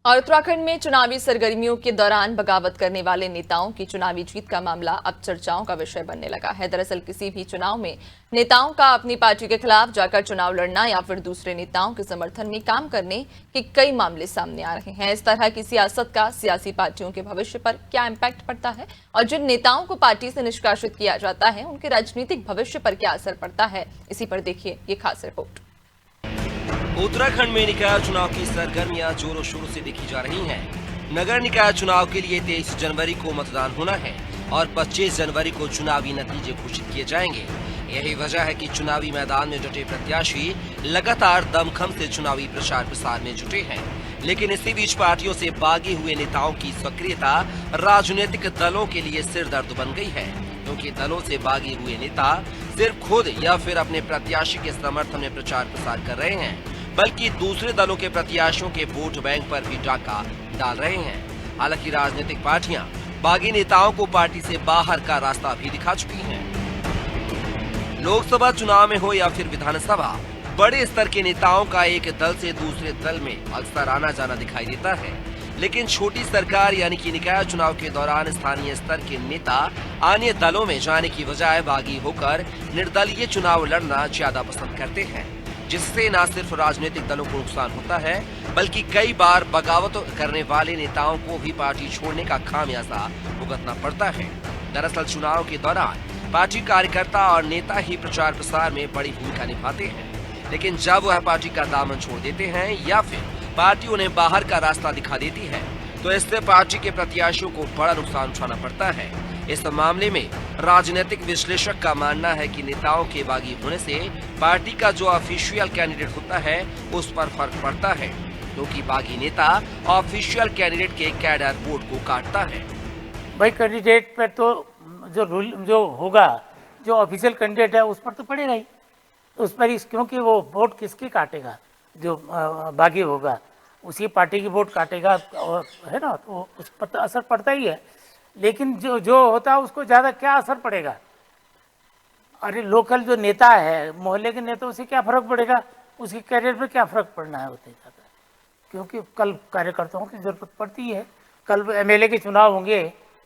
और उत्तराखंड में चुनावी सरगर्मियों के दौरान बगावत करने वाले नेताओं की चुनावी जीत का मामला अब चर्चाओं का विषय बनने लगा है। दरअसल किसी भी चुनाव में नेताओं का अपनी पार्टी के खिलाफ जाकर चुनाव लड़ना या फिर दूसरे नेताओं के समर्थन में काम करने के कई मामले सामने आ रहे हैं। इस तरह की सियासत का सियासी पार्टियों के भविष्य पर क्या इम्पैक्ट पड़ता है और जिन नेताओं को पार्टी से निष्कासित किया जाता है उनके राजनीतिक भविष्य पर क्या असर पड़ता है, इसी पर देखिए ये खास रिपोर्ट। उत्तराखंड में निकाय चुनाव की सरगर्मियां जोरों शोरों से देखी जा रही हैं। नगर निकाय चुनाव के लिए 23 जनवरी को मतदान होना है और 25 जनवरी को चुनावी नतीजे घोषित किए जाएंगे। यही वजह है कि चुनावी मैदान में जुटे प्रत्याशी लगातार दमखम से चुनावी प्रचार प्रसार में जुटे हैं। लेकिन इसी बीच पार्टियों से बागी हुए नेताओं की सक्रियता राजनीतिक दलों के लिए सिरदर्द बन गई है, क्योंकि दलों से बागी हुए नेता सिर्फ खुद या फिर अपने प्रत्याशी के समर्थन में प्रचार प्रसार कर रहे हैं, बल्कि दूसरे दलों के प्रत्याशियों के वोट बैंक पर भी डाका डाल रहे हैं। हालांकि राजनीतिक पार्टियां बागी नेताओं को पार्टी से बाहर का रास्ता भी दिखा चुकी हैं। लोकसभा चुनाव में हो या फिर विधानसभा, बड़े स्तर के नेताओं का एक दल से दूसरे दल में अक्सर आना जाना दिखाई देता है। लेकिन छोटी सरकार यानी कि निकाय चुनाव के दौरान स्थानीय स्तर के नेता अन्य दलों में जाने की बजाय बागी होकर निर्दलीय चुनाव लड़ना ज्यादा पसंद करते हैं, जिससे न सिर्फ राजनीतिक दलों को नुकसान होता है, बल्कि कई बार बगावत करने वाले नेताओं को भी पार्टी छोड़ने का खामियाजा भुगतना पड़ता है। दरअसल चुनाव के दौरान पार्टी कार्यकर्ता और नेता ही प्रचार प्रसार में बड़ी भूमिका निभाते हैं, लेकिन जब वह पार्टी का दामन छोड़ देते हैं या फिर पार्टी उन्हें बाहर का रास्ता दिखा देती है, तो इससे पार्टी के प्रत्याशियों को बड़ा नुकसान उठाना पड़ता है। इस मामले में राजनीतिक विश्लेषक का मानना है कि नेताओं के बागी होने से पार्टी का जो ऑफिशियल कैंडिडेट होता है उस पर फर्क पड़ता है, क्योंकि बागी नेता ऑफिशियल कैंडिडेट के कैडर वोट को काटता है। भाई कैंडिडेट पर तो जो होगा, जो ऑफिशियल कैंडिडेट है उस पर तो पड़ेगा ही, उस पर क्योंकि वो वोट किसकी काटेगा, जो बागी होगा उसी पार्टी की वोट काटेगा, और है ना, तो उस पर तो असर पड़ता ही है। लेकिन जो होता है उसको ज़्यादा क्या असर पड़ेगा? अरे लोकल जो नेता है, मोहल्ले के नेता, उसे क्या फर्क पड़ेगा? उसके कैरियर पे क्या फर्क पड़ना है होते जाता है, क्योंकि कल कार्यकर्ताओं की जरूरत पड़ती है। कल एमएलए के चुनाव होंगे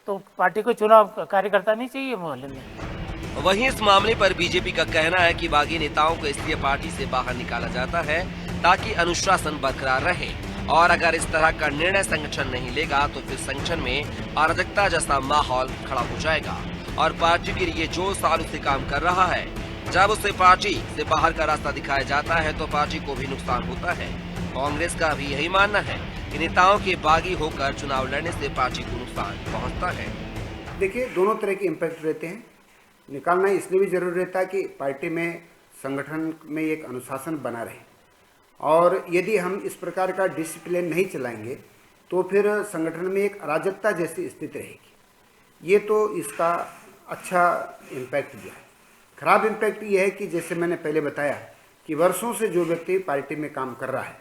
तो पार्टी को चुनाव कार्यकर्ता नहीं चाहिए मोहल्ले में। वहीं इस मामले पर बीजेपी का कहना है कि बागी नेताओं को इसलिए पार्टी से बाहर निकाला जाता है ताकि अनुशासन बरकरार रहे, और अगर इस तरह का निर्णय संगठन नहीं लेगा तो फिर संगठन में अराजकता जैसा माहौल खड़ा हो जाएगा और पार्टी के लिए जो सालों से काम कर रहा है, जब उसे पार्टी से बाहर का रास्ता दिखाया जाता है तो पार्टी को भी नुकसान होता है। कांग्रेस का भी यही मानना है कि नेताओं के बागी होकर चुनाव लड़ने से पार्टी को नुकसान पहुँचता है। देखिए, दोनों तरह के इम्पैक्ट रहते हैं। निकालना इसलिए भी जरूरी रहता है कि पार्टी में, संगठन में एक अनुशासन बना रहे, और यदि हम इस प्रकार का डिसिप्लिन नहीं चलाएंगे तो फिर संगठन में एक अराजकता जैसी स्थिति रहेगी। ये तो इसका अच्छा इम्पैक्ट दिया है। खराब इम्पैक्ट ये है कि जैसे मैंने पहले बताया कि वर्षों से जो व्यक्ति पार्टी में काम कर रहा है,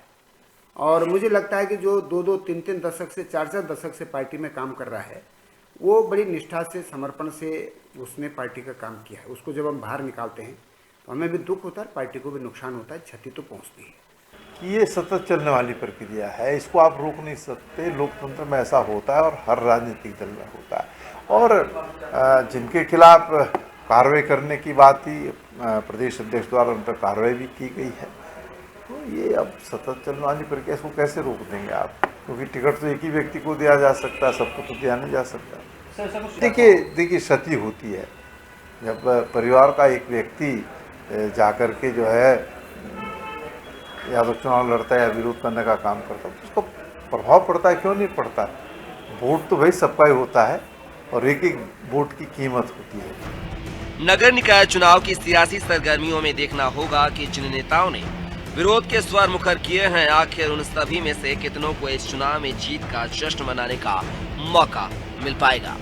और मुझे लगता है कि जो 2-2, 3-3 दशक से 4-4 दशक से पार्टी में काम कर रहा है, वो बड़ी निष्ठा से, समर्पण से उसने पार्टी का काम किया है। उसको जब हम बाहर निकालते हैं तो हमें भी दुख होता है, पार्टी को भी नुकसान होता है, क्षति तो पहुंचती है। ये सतत चलने वाली प्रक्रिया है, इसको आप रोक नहीं सकते। लोकतंत्र में ऐसा होता है और हर राजनीतिक दल में होता है। और जिनके खिलाफ कार्रवाई करने की बात थी, प्रदेश अध्यक्ष द्वारा उन पर कार्रवाई भी की गई है। तो ये अब सतत चलने वाली प्रक्रिया, इसको कैसे रोक देंगे आप? क्योंकि टिकट तो एक ही व्यक्ति को दिया जा सकता है, सबको तो दिया नहीं जा सकता। देखिए क्षति होती है जब परिवार का एक व्यक्ति जाकर के जो है या तो चुनाव लड़ता है या विरोध करने का काम करता है, तो उसको प्रभाव पड़ता है। क्यों नहीं पड़ता? वोट तो भाई सबका ही होता है और एक एक वोट की कीमत होती है। नगर निकाय चुनाव की सियासी सरगर्मियों में देखना होगा कि जिन नेताओं ने विरोध के स्वर मुखर किए हैं, आखिर उन सभी में से कितनों को इस चुनाव में जीत का जश्न मनाने का मौका मिल पाएगा।